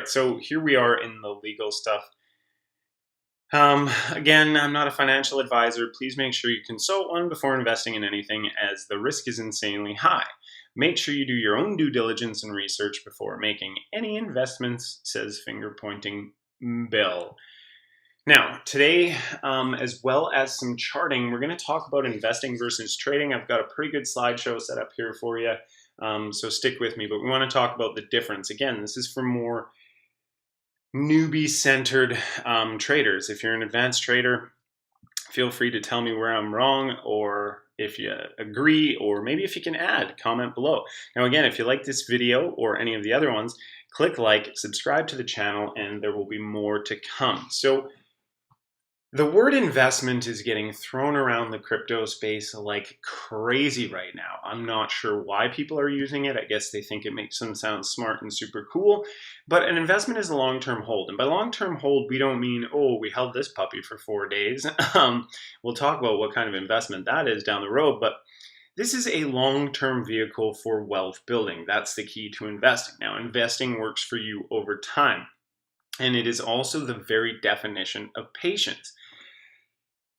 right, so here we are in the legal stuff. Again, I'm not a financial advisor. Please make sure you consult one before investing in anything, as the risk is insanely high. Make sure you do your own due diligence and research before making any investments, says finger pointing Bill. Now, today, as well as some charting, we're going to talk about investing versus trading. I've got a pretty good slideshow set up here for you, so stick with me. But we want to talk about the difference. Again, this is for more newbie-centered traders. If you're an advanced trader, feel free to tell me where I'm wrong, or if you agree, or maybe if you can add, comment below. Now again, if you like this video or any of the other ones, click like, subscribe to the channel, and there will be more to come. So the word investment is getting thrown around the crypto space like crazy right now. I'm not sure why people are using it. I guess they think it makes them sound smart and super cool. But an investment is a long-term hold. And by long-term hold, we don't mean, oh, we held this puppy for 4 days. We'll talk about what kind of investment that is down the road. But this is a long-term vehicle for wealth building. That's the key to investing. Now, investing works for you over time. And it is also the very definition of patience.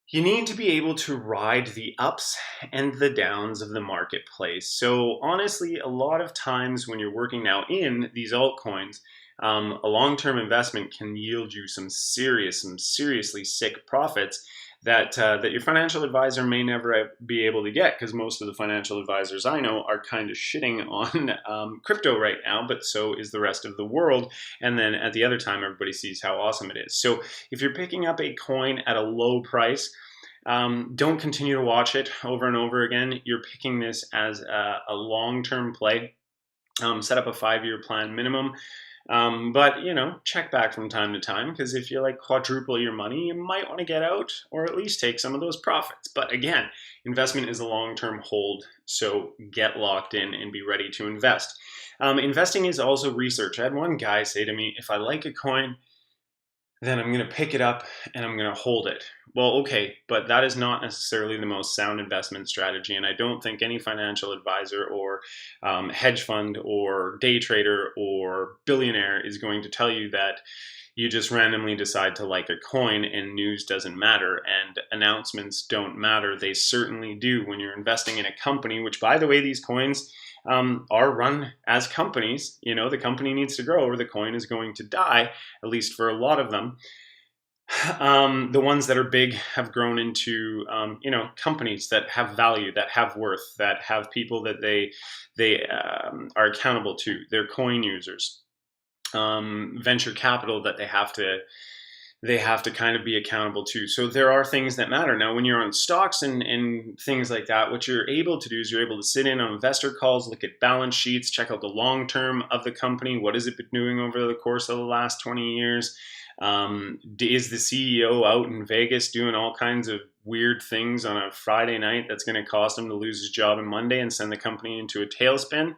You need to be able to ride the ups and the downs of the marketplace. So honestly, a lot of times when you're working now in these altcoins, a long-term investment can yield you some seriously sick profits that your financial advisor may never be able to get, because most of the financial advisors I know are kind of shitting on crypto right now, but so is the rest of the world. And then at the other time, everybody sees how awesome it is. So if you're picking up a coin at a low price, don't continue to watch it over and over again. You're picking this as a long-term play. Set up a 5-year plan minimum. But, check back from time to time, because if you like quadruple your money, you might want to get out or at least take some of those profits. But again, investment is a long-term hold, so get locked in and be ready to invest. Investing is also research. I had one guy say to me, if I like a coin, then I'm going to pick it up and I'm going to hold it. Well, okay, but that is not necessarily the most sound investment strategy. And I don't think any financial advisor or hedge fund or day trader or billionaire is going to tell you that you just randomly decide to like a coin and news doesn't matter and announcements don't matter. They certainly do when you're investing in a company, which, by the way, these coins are run as companies. The company needs to grow or the coin is going to die, at least for a lot of them. The ones that are big have grown into, companies that have value, that have worth, that have people that they are accountable to. They're coin users. Venture capital that they have to kind of be accountable to. So there are things that matter. Now, when you're on stocks and things like that, what you're able to do is you're able to sit in on investor calls, look at balance sheets, check out the long term of the company. What has it been doing over the course of the last 20 years? Is the CEO out in Vegas doing all kinds of weird things on a Friday night that's going to cost him to lose his job on Monday and send the company into a tailspin?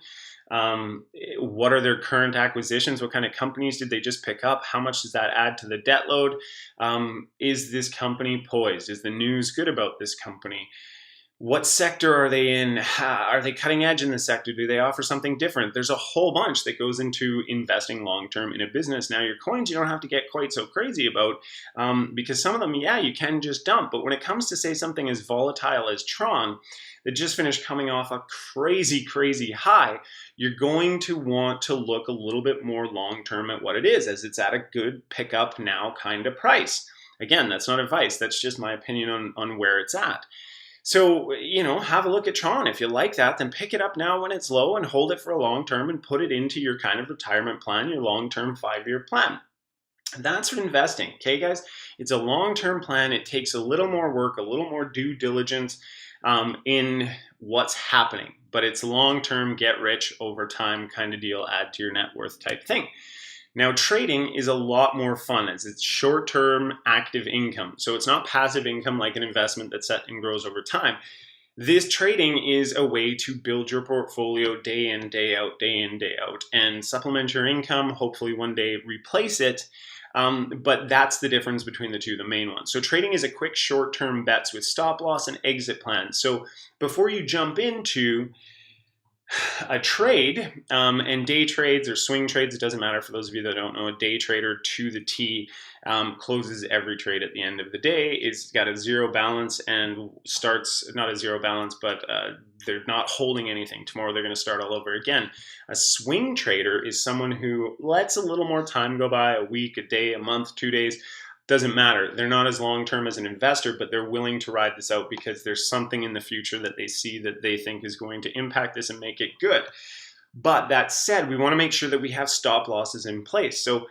What are their current acquisitions? What kind of companies did they just pick up? How much does that add to the debt load? Is this company poised? Is the news good about this company? What sector are they in? Are they cutting edge in the sector? Do they offer something different? There's a whole bunch that goes into investing long-term in a business. Now, your coins, you don't have to get quite so crazy about, because some of them, yeah, you can just dump. But when it comes to, say, something as volatile as Tron, that just finished coming off a crazy high, you're going to want to look a little bit more long-term at what it is, as it's at a good pickup now kind of price. Again, that's not advice. That's just my opinion on where it's at. So, have a look at Tron. If you like that, then pick it up now when it's low and hold it for a long term and put it into your kind of retirement plan, your long-term 5-year plan. That's for investing, okay, guys? It's a long-term plan. It takes a little more work, a little more due diligence in what's happening, but it's long-term, get rich over time kind of deal, add to your net worth type thing. Now, trading is a lot more fun, as it's short-term active income. So it's not passive income like an investment that's set and grows over time. This trading is a way to build your portfolio day in, day out, and supplement your income, hopefully one day replace it. But that's the difference between the two, the main ones. So trading is a quick short-term bets with stop loss and exit plans. So before you jump into a trade, and day trades or swing trades, it doesn't matter for those of you that don't know, a day trader to the T closes every trade at the end of the day, is got a zero balance and starts, not a zero balance, but they're not holding anything. Tomorrow they're going to start all over again. A swing trader is someone who lets a little more time go by, a week, a day, a month, 2 days, doesn't matter. They're not as long-term as an investor, but they're willing to ride this out because there's something in the future that they see that they think is going to impact this and make it good. But that said, we want to make sure that we have stop losses in place. So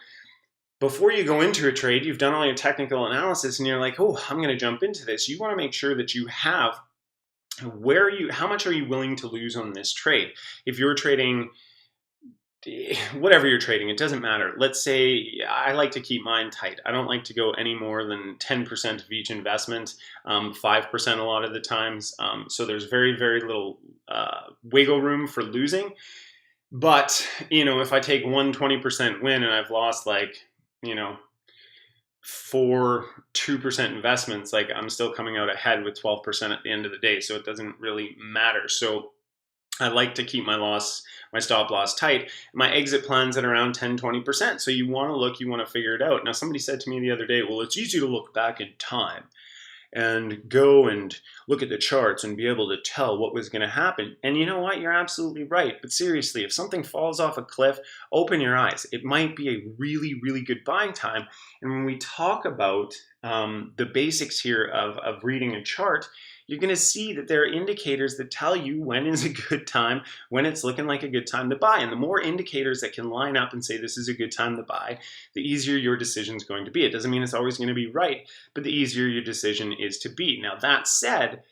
before you go into a trade, you've done all your technical analysis and you're like, oh, I'm going to jump into this. You want to make sure that you have how much are you willing to lose on this trade? If you're trading, whatever you're trading, it doesn't matter. Let's say I like to keep mine tight. I don't like to go any more than 10% of each investment, 5% a lot of the times. So there's very, very little wiggle room for losing. But, if I take 120% win and I've lost like, 2% investments, like I'm still coming out ahead with 12% at the end of the day. So it doesn't really matter. So I like to keep my stop loss tight. My exit plan's at around 10-20%. So you want to figure it out. Now, somebody said to me the other day, well, it's easy to look back in time and go and look at the charts and be able to tell what was going to happen. And you know what? You're absolutely right. But seriously, if something falls off a cliff, open your eyes. It might be a really, really good buying time. And when we talk about the basics here of reading a chart, you're going to see that there are indicators that tell you when is a good time, when it's looking like a good time to buy. And the more indicators that can line up and say this is a good time to buy, the easier your decision is going to be. It doesn't mean it's always going to be right, but the easier your decision is to be. Now, that said,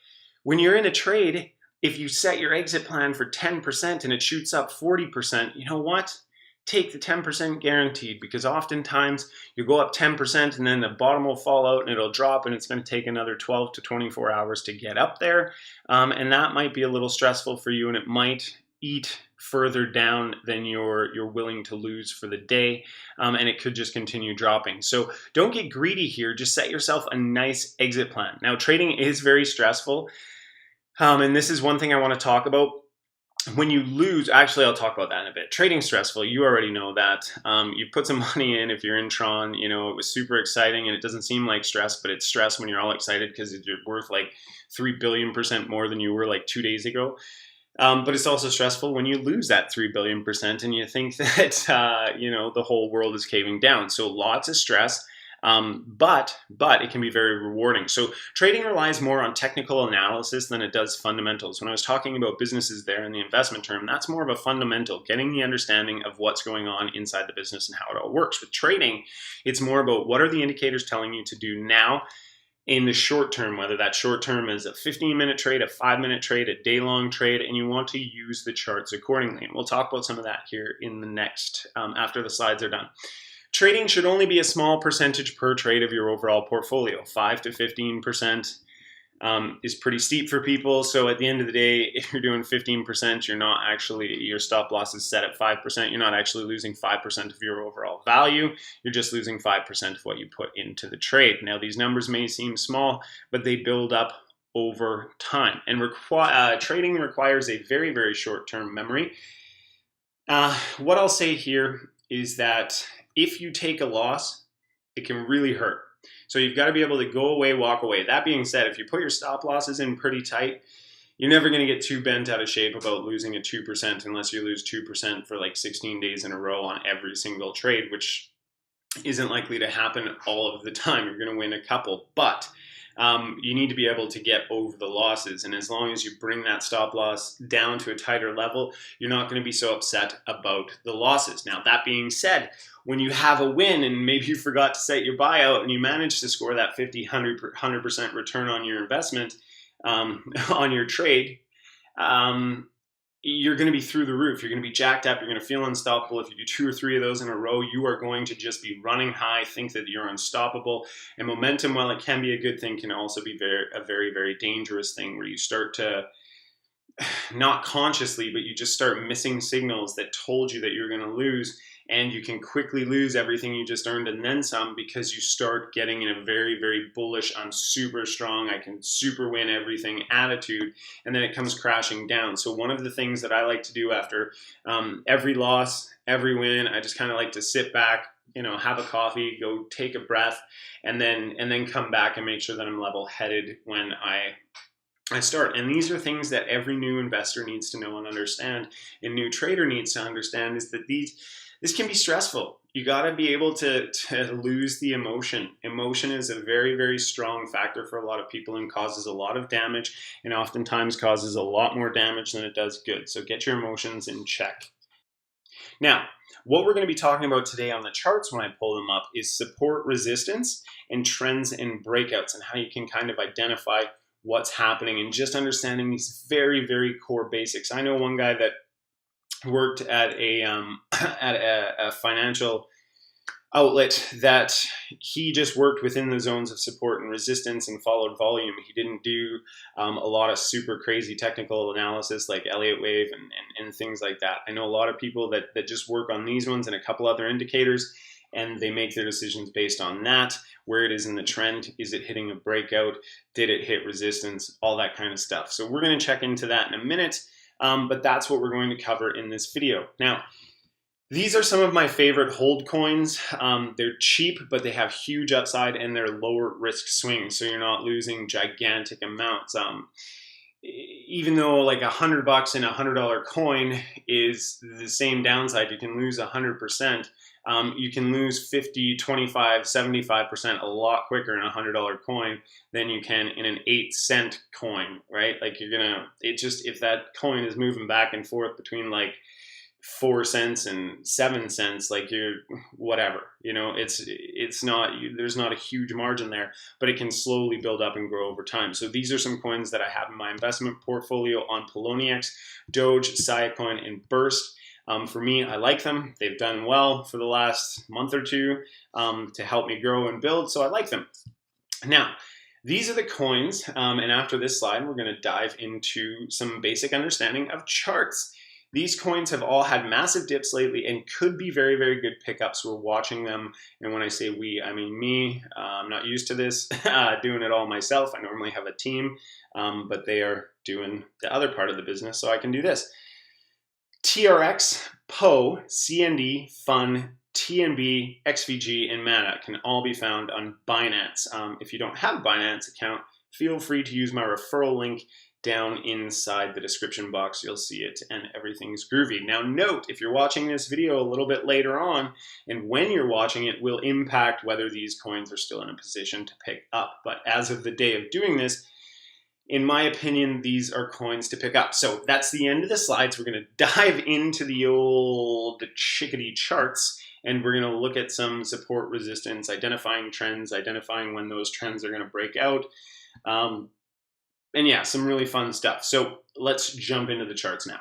when you're in a trade, if you set your exit plan for 10% and it shoots up 40%, you know what? Take the 10% guaranteed, because oftentimes you go up 10% and then the bottom will fall out and it'll drop and it's going to take another 12 to 24 hours to get up there. And that might be a little stressful for you, and it might eat further down than you're willing to lose for the day, and it could just continue dropping. So don't get greedy here. Just set yourself a nice exit plan. Now, trading is very stressful, and this is one thing I want to talk about. When you lose, actually, I'll talk about that in a bit. Trading's stressful. You already know that. You put some money in. If you're in Tron, it was super exciting, and it doesn't seem like stress, but it's stress when you're all excited because you're worth like 3 billion% more than you were like 2 days ago. But it's also stressful when you lose that 3 billion% and you think that the whole world is caving down. So lots of stress. But it can be very rewarding. So trading relies more on technical analysis than it does fundamentals. When I was talking about businesses there in the investment term, that's more of a fundamental, getting the understanding of what's going on inside the business and how it all works. With trading, it's more about what are the indicators telling you to do now in the short term, whether that short term is a 15-minute trade, a 5-minute trade, a day-long trade, and you want to use the charts accordingly. And we'll talk about some of that here in the next, after the slides are done. Trading should only be a small percentage per trade of your overall portfolio. 5 to 15% is pretty steep for people. So at the end of the day, if you're doing 15%, your stop loss is set at 5%. You're not actually losing 5% of your overall value. You're just losing 5% of what you put into the trade. Now, these numbers may seem small, but they build up over time. And trading requires a very, very short-term memory. What I'll say here is that if you take a loss, it can really hurt. So you've got to be able to go away, walk away. That being said, if you put your stop losses in pretty tight, you're never going to get too bent out of shape about losing a 2% unless you lose 2% for like 16 days in a row on every single trade, which isn't likely to happen all of the time. You're going to win a couple, but you need to be able to get over the losses. And as long as you bring that stop loss down to a tighter level, you're not going to be so upset about the losses. Now, that being said, when you have a win and maybe you forgot to set your buyout and you manage to score that 50, 100% return on your investment, on your trade, you're going to be through the roof. You're going to be jacked up. You're going to feel unstoppable. If you do 2 or 3 of those in a row, you are going to just be running high, think that you're unstoppable. And momentum, while it can be a good thing, can also be a very, very dangerous thing where you start to, not consciously, but you just start missing signals that told you that you're going to lose. and you can quickly lose everything you just earned and then some, because you start getting in a very, very bullish, I'm super strong, I can super win everything attitude, and then it comes crashing down. So one of the things that I like to do after every loss, every win, I just kind of like to sit back, have a coffee, go take a breath, and then come back and make sure that I'm level-headed when I start. And these are things that every new investor needs to know and understand, and new trader needs to understand, is that this can be stressful. You got to be able to lose the emotion. Emotion is a very, very strong factor for a lot of people and causes a lot of damage, and oftentimes causes a lot more damage than it does good. So get your emotions in check. Now, what we're going to be talking about today on the charts when I pull them up is support, resistance, and trends and breakouts, and how you can kind of identify what's happening and just understanding these very, very core basics. I know one guy that worked at a financial outlet that he just worked within the zones of support and resistance and followed volume. He didn't do a lot of super crazy technical analysis like Elliott wave and things like that. I know a lot of people that just work on these ones and a couple other indicators, and they make their decisions based on that. Where it is in the trend, is it hitting a breakout, did it hit resistance, all that kind of stuff. So we're going to check into that in a minute, but that's what we're going to cover in this video. Now, these are some of my favorite hold coins. They're cheap, but they have huge upside and they're lower risk swings, so you're not losing gigantic amounts. Even though like $100 in a $100 coin is the same downside, you can lose 100%. You can lose 50, 25, 75% a lot quicker in a $100 coin than you can in an 8-cent coin, right? Like if that coin is moving back and forth between like 4 cents and 7 cents, like whatever, it's not, there's not a huge margin there, but it can slowly build up and grow over time. So these are some coins that I have in my investment portfolio on Poloniex, Doge, Siacoin, and Burst. For me, I like them. They've done well for the last month or two to help me grow and build, so I like them. Now, these are the coins, and after this slide, we're going to dive into some basic understanding of charts. These coins have all had massive dips lately and could be very, very good pickups. We're watching them, and when I say we, I mean me. I'm not used to this, doing it all myself. I normally have a team, but they are doing the other part of the business, so I can do this. TRX, PO, CND, FUN, TNB, XVG, and MANA can all be found on Binance. If you don't have a Binance account, feel free to use my referral link down inside the description box. You'll see it, and everything's groovy. Now note, if you're watching this video a little bit later on, and when you're watching it will impact whether these coins are still in a position to pick up. But as of the day of doing this, in my opinion, these are coins to pick up. So that's the end of the slides. We're going to dive into the old chickadee charts, and we're going to look at some support, resistance, identifying trends, identifying when those trends are going to break out. And yeah, some really fun stuff. So let's jump into the charts now.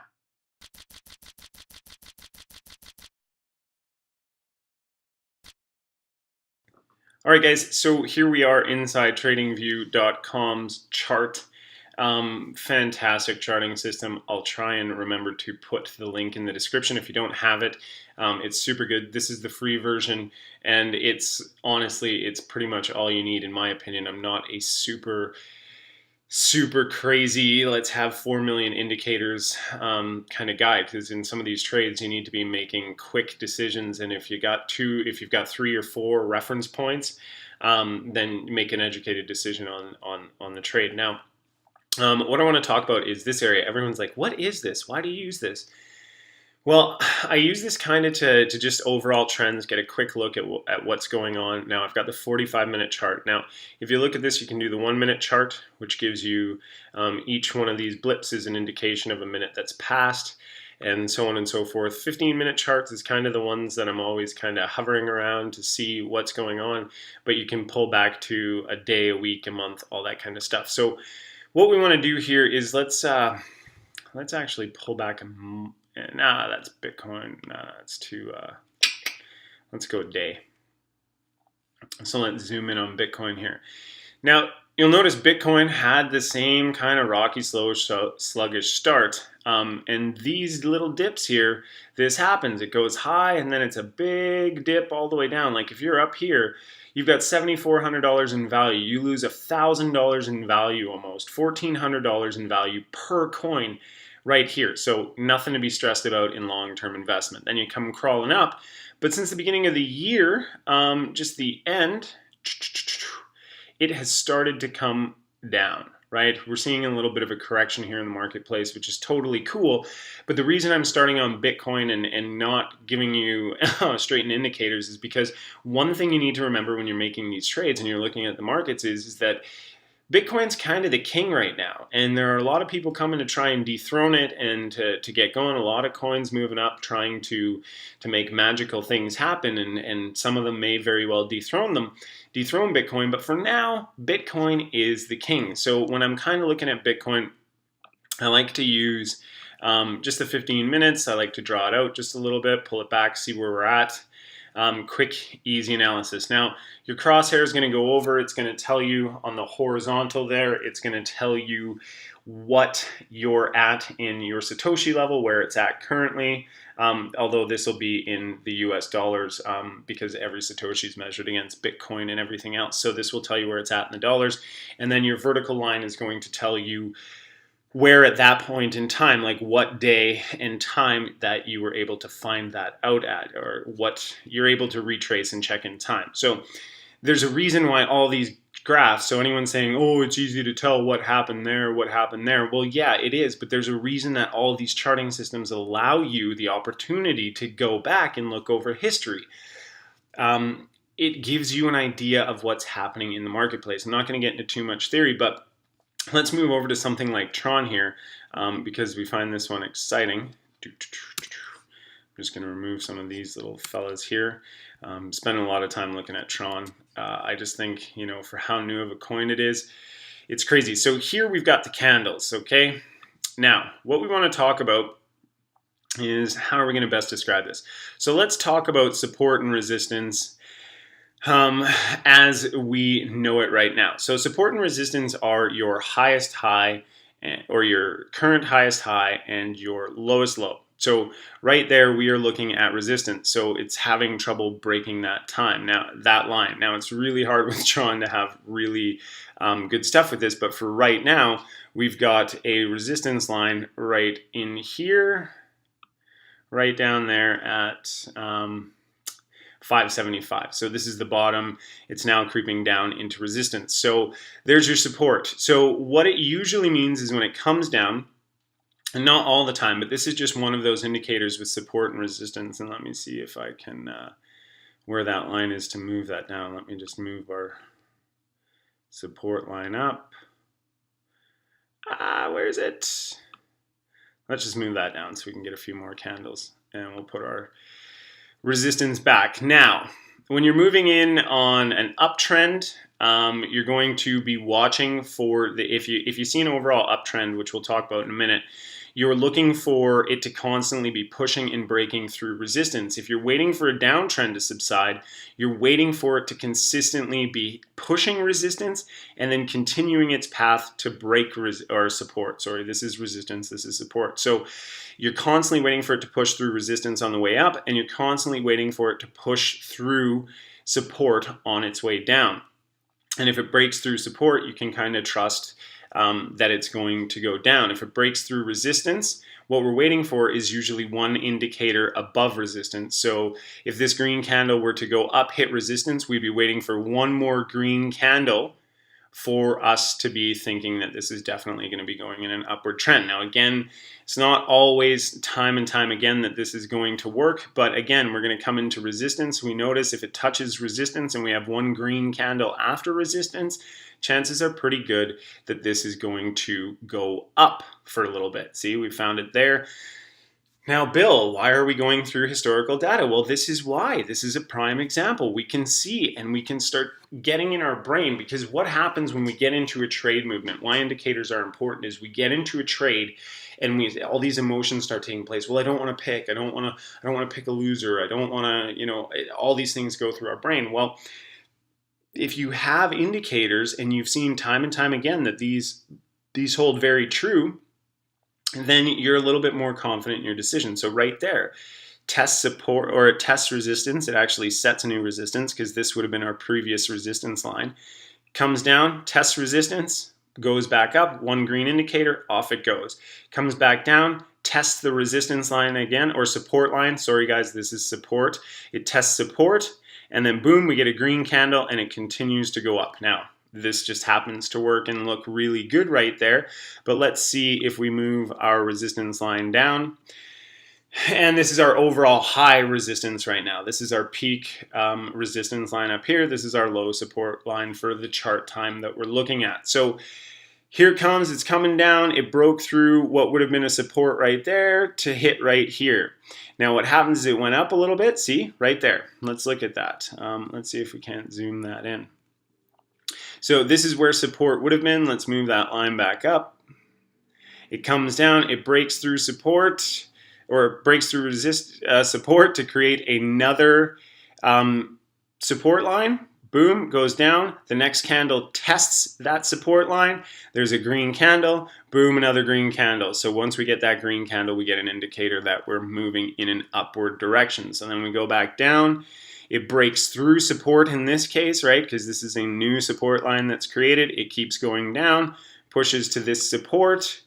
All right, guys, so here we are inside TradingView.com's chart. Fantastic charting system. I'll try and remember to put the link in the description if you don't have it. It's super good. This is the free version, and honestly, it's pretty much all you need, in my opinion. I'm not a super crazy, let's have 4 million indicators kind of guy, because in some of these trades you need to be making quick decisions, and if you've got 3 or 4 reference points, then make an educated decision on the trade. Now, what I want to talk about is this area. Everyone's like, what is this? Why do you use this? Well, I use this kind of to just overall trends, get a quick look at what's going on. Now, I've got the 45-minute chart. Now, if you look at this, you can do the 1-minute chart, which gives you each one of these blips is an indication of a minute that's passed, and so on and so forth. 15-minute charts is kind of the ones that I'm always kind of hovering around to see what's going on, but you can pull back to a day, a week, a month, all that kind of stuff. So what we want to do here is let's actually pull back nah, that's Bitcoin. Nah, that's too, let's go day. So let's zoom in on Bitcoin here. Now, you'll notice Bitcoin had the same kind of rocky, slow, sluggish start. And these little dips here, this happens. It goes high and then it's a big dip all the way down. Like if you're up here, you've got $7,400 in value. You lose $1,000 in value almost, $1,400 in value per coin right here. So nothing to be stressed about in long-term investment. Then you come crawling up. But since the beginning of the year, just the end, it has started to come down, right? We're seeing a little bit of a correction here in the marketplace, which is totally cool. But the reason I'm starting on Bitcoin and not giving you straight indicators is because one thing you need to remember when you're making these trades and you're looking at the markets is that Bitcoin's kind of the king right now, and there are a lot of people coming to try and dethrone it and to get going. A lot of coins moving up, trying to make magical things happen, and some of them may very well dethrone Bitcoin. But for now, Bitcoin is the king. So when I'm kind of looking at Bitcoin, I like to use just the 15 minutes. I like to draw it out just a little bit, pull it back, see where we're at. Quick, easy analysis. Now, your crosshair is going to go over. It's going to tell you on the horizontal there, it's going to tell you what you're at in your Satoshi level, where it's at currently, although this will be in the US dollars because every Satoshi is measured against Bitcoin and everything else. So this will tell you where it's at in the dollars. And then your vertical line is going to tell you where at that point in time, like what day and time that you were able to find that out at, or what you're able to retrace and check in time. So there's a reason why all these graphs, so anyone saying, oh, it's easy to tell what happened there, well, yeah, it is, but there's a reason that all these charting systems allow you the opportunity to go back and look over history. It gives you an idea of what's happening in the marketplace. I'm not going to get into too much theory, but let's move over to something like Tron here because we find this one exciting. I'm just going to remove some of these little fellas here. Spending a lot of time looking at Tron. I just think, for how new of a coin it is, it's crazy. So here we've got the candles, okay? Now, what we want to talk about is how are we going to best describe this? So let's talk about support and resistance as we know it right now. So support and resistance are your highest high or your current highest high and your lowest low. So right there we are looking at resistance. So it's having trouble breaking that line. Now it's really hard with Tron to have really good stuff with this, but for right now we've got a resistance line right in here, right down there at 575. So this is the bottom. It's now creeping down into resistance. So there's your support. So what it usually means is when it comes down, and not all the time, but this is just one of those indicators with support and resistance. And let me see if I can, where that line is to move that down. Let me just move our support line up. Where is it? Let's just move that down so we can get a few more candles. And we'll put our resistance back. Now, when you're moving in on an uptrend, you're going to be watching for if you see an overall uptrend, which we'll talk about in a minute, you're looking for it to constantly be pushing and breaking through resistance. If you're waiting for a downtrend to subside, you're waiting for it to consistently be pushing resistance and then continuing its path to break or support. Sorry, this is resistance, this is support. So you're constantly waiting for it to push through resistance on the way up, and you're constantly waiting for it to push through support on its way down. And if it breaks through support, you can kind of trust that it's going to go down. If it breaks through resistance, what we're waiting for is usually one indicator above resistance. So if this green candle were to go up, hit resistance, we'd be waiting for one more green candle for us to be thinking that this is definitely going to be going in an upward trend. Now, again, it's not always time and time again that this is going to work, but again, we're going to come into resistance. We notice if it touches resistance and we have one green candle after resistance, chances are pretty good that this is going to go up for a little bit. See, we found it there. Now, Bill, why are we going through historical data? Well, this is why. This is a prime example. We can see and we can start getting in our brain, because what happens when we get into a trade movement, why indicators are important, is we get into a trade and all these emotions start taking place. Well, I don't want to pick. I don't want to pick a loser. I don't want to, all these things go through our brain. Well, if you have indicators and you've seen time and time again that these hold very true, then you're a little bit more confident in your decision. So right there, test support, or it tests resistance. It actually sets a new resistance because this would have been our previous resistance line. Comes down, tests resistance, goes back up, one green indicator, off it goes. Comes back down, tests the resistance line again, or support line. Sorry guys, this is support. It tests support, and then boom, we get a green candle and it continues to go up. Now, this just happens to work and look really good right there. But let's see if we move our resistance line down. And this is our overall high resistance right now. This is our peak resistance line up here. This is our low support line for the chart time that we're looking at. So here it comes, it's coming down. It broke through what would have been a support right there to hit right here. Now what happens is it went up a little bit. See, right there. Let's look at that. Let's see if we can't zoom that in. So this is where support would have been. Let's move that line back up. It comes down, it breaks through support, or it breaks through support to create another support line. Boom, goes down. The next candle tests that support line. There's a green candle. Boom, another green candle. So once we get that green candle, we get an indicator that we're moving in an upward direction. So then we go back down. It breaks through support in this case, right? Because this is a new support line that's created. It keeps going down, pushes to this support.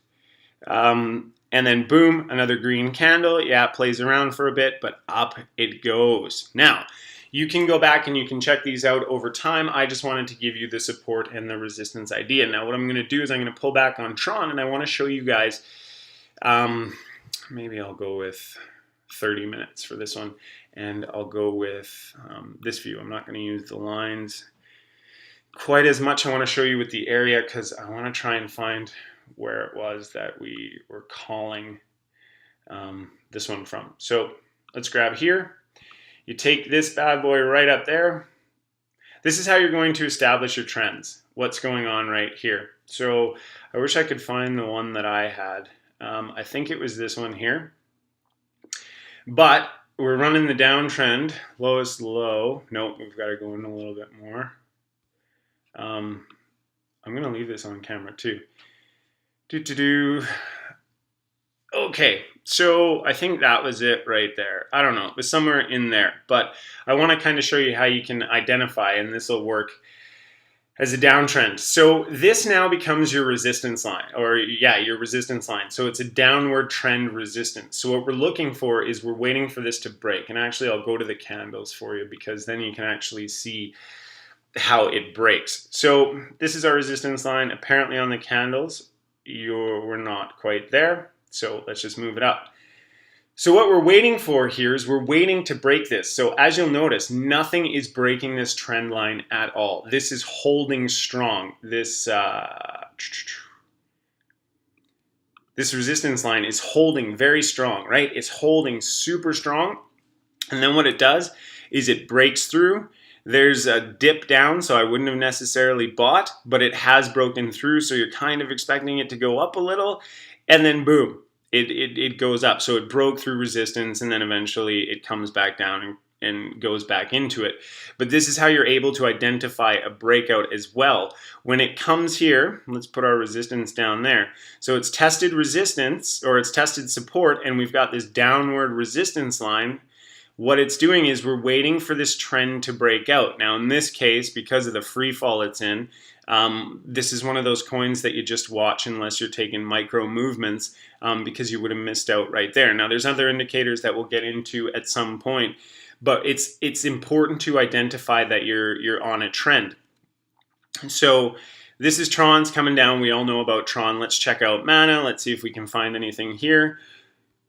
And then boom, another green candle. Yeah, it plays around for a bit, but up it goes. Now, you can go back and you can check these out over time. I just wanted to give you the support and the resistance idea. Now, what I'm going to do is I'm going to pull back on Tron, and I want to show you guys, maybe I'll go with 30 minutes for this one, and I'll go with this view. I'm not going to use the lines quite as much. I want to show you with the area because I want to try and find where it was that we were calling this one from. So let's grab here. You take this bad boy right up there. This is how you're going to establish your trends. What's going on right here. So I wish I could find the one that I had. I think it was this one here. But we're running the downtrend, lowest low. Nope, we've got to go in a little bit more. I'm going to leave this on camera too. Okay, so I think that was it right there. I don't know, it was somewhere in there, but I want to kind of show you how you can identify, and this will work as a downtrend. So this now becomes your resistance line, or yeah, your resistance line. So it's a downward trend resistance. So what we're looking for is we're waiting for this to break. And actually I'll go to the candles for you because then you can actually see how it breaks. So this is our resistance line. Apparently on the candles, we're not quite there. So let's just move it up. So what we're waiting for here is we're waiting to break this. So as you'll notice, nothing is breaking this trend line at all. This is holding strong. This resistance line is holding very strong, right? It's holding super strong. And then what it does is it breaks through. There's a dip down, so I wouldn't have necessarily bought, but it has broken through, so you're kind of expecting it to go up a little, and then boom, it goes up. So it broke through resistance, and then eventually it comes back down and goes back into it. But this is how you're able to identify a breakout as well. When it comes here, let's put our resistance down there. So it's tested resistance, or it's tested support, and we've got this downward resistance line. What it's doing is we're waiting for this trend to break out. Now in this case, because of the free fall it's in, this is one of those coins that you just watch unless you're taking micro movements, because you would have missed out right there. Now there's other indicators that we'll get into at some point, but it's important to identify that you're on a trend. So this is Tron's coming down. We all know about Tron. Let's check out Mana. Let's see if we can find anything here.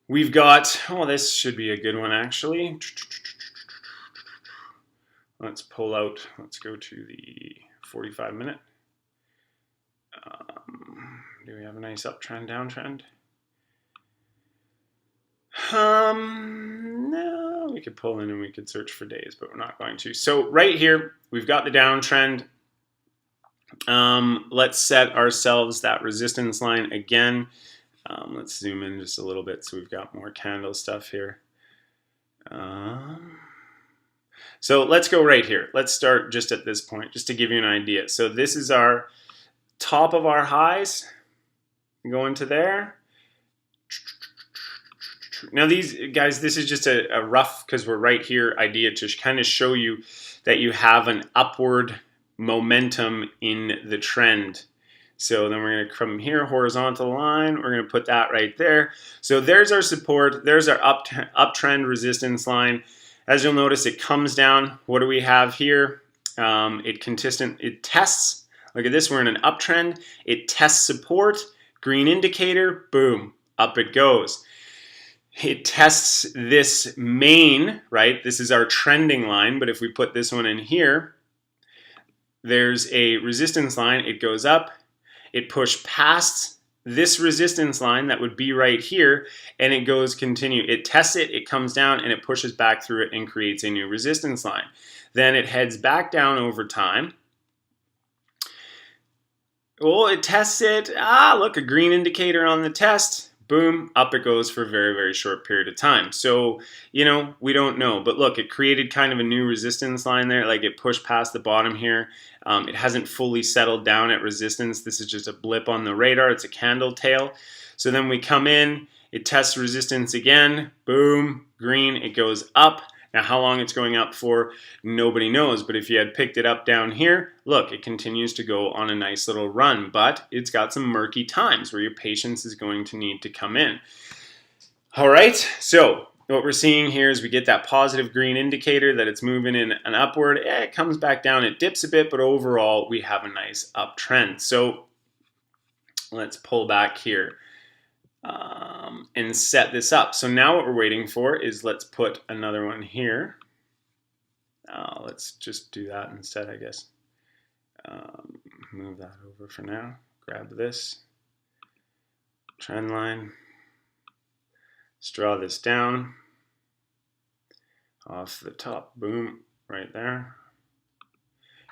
We've got, oh, this should be a good one actually. Let's pull out, let's go to the 45 minute. Do we have a nice uptrend, downtrend? No, we could pull in and we could search for days, but we're not going to. So right here, we've got the downtrend. Let's set ourselves that resistance line again. Let's zoom in just a little bit so we've got more candle stuff here. So let's go right here. Let's start just at this point, just to give you an idea. So this is our top of our highs, going to there. Now these guys, this is just a rough, because we're right here, idea to kind of show you that you have an upward momentum in the trend. So then we're going to come here, horizontal line, we're going to put that right there. So there's our support, there's our uptrend resistance line. As you'll notice, it comes down. What do we have here? It tests. Look at this, we're in an uptrend. It tests support, green indicator, boom, up it goes. It tests this main, right? This is our trending line, but if we put this one in here, there's a resistance line. It goes up, it pushed past this resistance line that would be right here, and it goes continue. It tests it, it comes down, and it pushes back through it and creates a new resistance line. Then it heads back down over time. Well, it tests it. Look, a green indicator on the test. Boom, up it goes for a very, very short period of time. So, you know, we don't know. But look, it created kind of a new resistance line there. Like it pushed past the bottom here. It hasn't fully settled down at resistance. This is just a blip on the radar. It's a candle tail. So then we come in, it tests resistance again. Boom, green, it goes up. Now, how long it's going up for, nobody knows. But if you had picked it up down here, look, it continues to go on a nice little run. But it's got some murky times where your patience is going to need to come in. All right, so what we're seeing here is we get that positive green indicator that it's moving in an upward. It comes back down, it dips a bit, but overall, we have a nice uptrend. So let's pull back here. And set this up. So now what we're waiting for is, let's put another one here. Let's just do that instead, I guess. Move that over for now. Grab this trend line. Let's draw this down off the top. Boom, right there.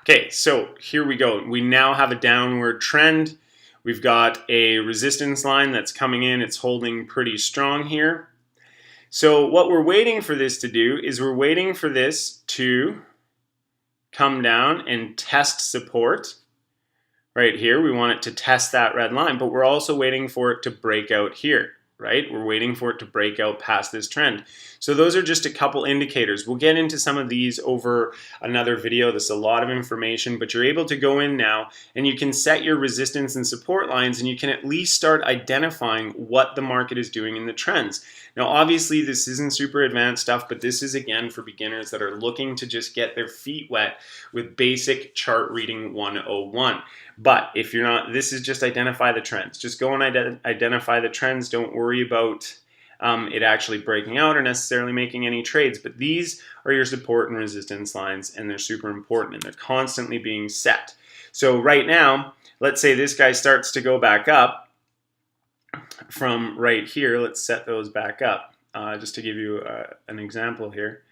Okay, so here we go. We now have a downward trend. We've got a resistance line that's coming in. It's holding pretty strong here. So what we're waiting for this to do is we're waiting for this to come down and test support. Right here, we want it to test that red line, but we're also waiting for it to break out here. Right? We're waiting for it to break out past this trend. So those are just a couple indicators. We'll get into some of these over another video. This is a lot of information, but you're able to go in now and you can set your resistance and support lines, and you can at least start identifying what the market is doing in the trends. Now, obviously, this isn't super advanced stuff, but this is, again, for beginners that are looking to just get their feet wet with basic chart reading 101. But if you're not, this is just identify the trends. Just go and identify the trends. Don't worry about it actually breaking out or necessarily making any trades. But these are your support and resistance lines, and they're super important, and they're constantly being set. So right now, let's say this guy starts to go back up from right here. Let's set those back up just to give you an example here.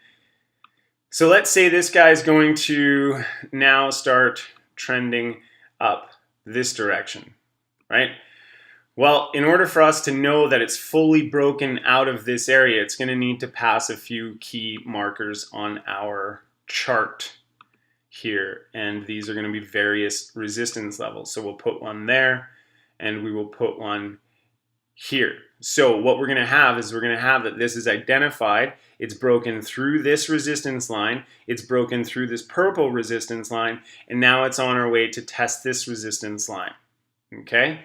So let's say this guy is going to now start trending up this direction, right? Well, in order for us to know that it's fully broken out of this area, it's going to need to pass a few key markers on our chart here, and these are going to be various resistance levels. So we'll put one there, and we will put one here. So what we're going to have is we're going to have that this is identified. It's broken through this resistance line. It's broken through this purple resistance line. And now it's on our way to test this resistance line. Okay?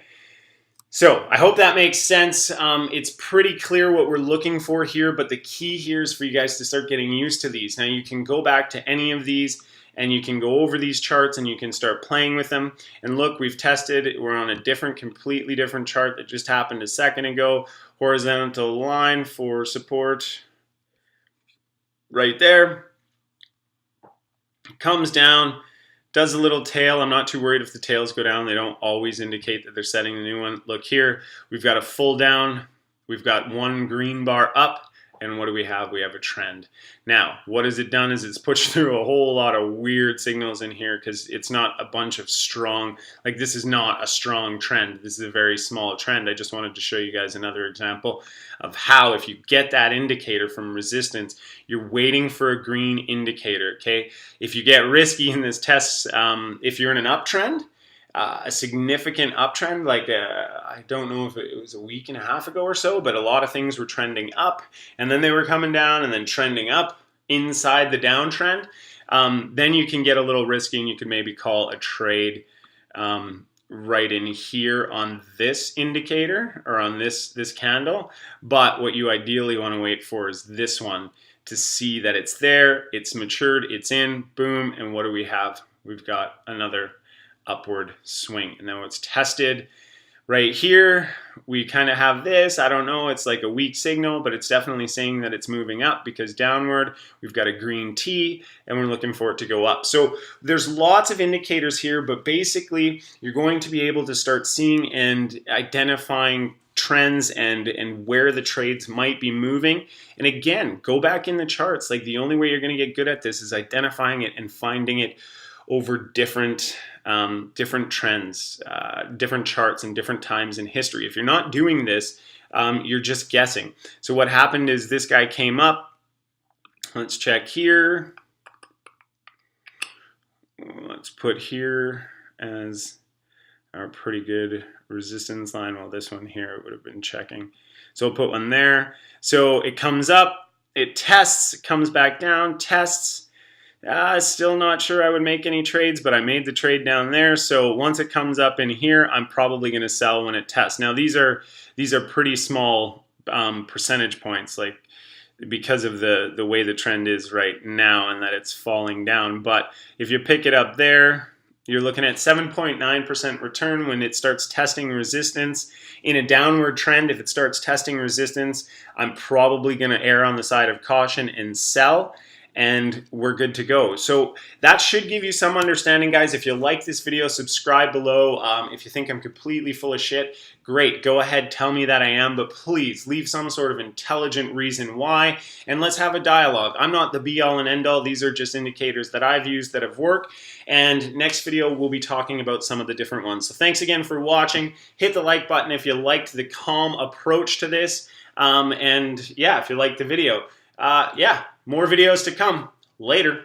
So I hope that makes sense. It's pretty clear what we're looking for here, but the key here is for you guys to start getting used to these. Now you can go back to any of these and you can go over these charts and you can start playing with them. And look, we've tested, we're on a completely different chart that just happened a second ago. Horizontal line for support right there. Comes down, does a little tail. I'm not too worried if the tails go down. They don't always indicate that they're setting a new one. Look here, we've got a full down. We've got one green bar up, And what do we have? We have a trend. Now, what has it done is it's pushed through a whole lot of weird signals in here because it's not a bunch of strong, like this is not a strong trend. This is a very small trend. I just wanted to show you guys another example of how if you get that indicator from resistance, you're waiting for a green indicator, okay? If you get risky in this test, if you're in an uptrend, a significant uptrend, like I don't know if it was a week and a half ago or so, but a lot of things were trending up and then they were coming down and then trending up inside the downtrend. Then you can get a little risky and you can maybe call a trade right in here on this indicator or on this candle. But what you ideally want to wait for is this one to see that it's there, it's matured, it's in, boom, and what do we have? We've got another upward swing. And then what's tested right here, we kind of have this, I don't know, it's like a weak signal, but it's definitely saying that it's moving up because downward we've got a green T and we're looking for it to go up. So there's lots of indicators here, but basically you're going to be able to start seeing and identifying trends and where the trades might be moving. And again, go back in the charts. Like the only way you're going to get good at this is identifying it and finding it over different trends, different charts and different times in history. If you're not doing this, you're just guessing. So what happened is this guy came up. Let's check here. Let's put here as our pretty good resistance line. Well, this one here would have been checking. So I'll put one there. So it comes up, it tests, it comes back down, tests. Still not sure I would make any trades, but I made the trade down there. So once it comes up in here, I'm probably going to sell when it tests. Now these are pretty small percentage points, like because of the way the trend is right now and that it's falling down. But if you pick it up there, you're looking at 7.9% return when it starts testing resistance. In a downward trend, if it starts testing resistance, I'm probably going to err on the side of caution and sell. And we're good to go. So that should give you some understanding, guys. If you like this video, subscribe below. If you think I'm completely full of shit, great, go ahead, tell me that I am, but please leave some sort of intelligent reason why, and let's have a dialogue. I'm not the be-all and end-all. These are just indicators that I've used that have worked, and next video we'll be talking about some of the different ones. So thanks again for watching. Hit the like button if you liked the calm approach to this, and yeah, if you liked the video. Yeah, more videos to come. Later.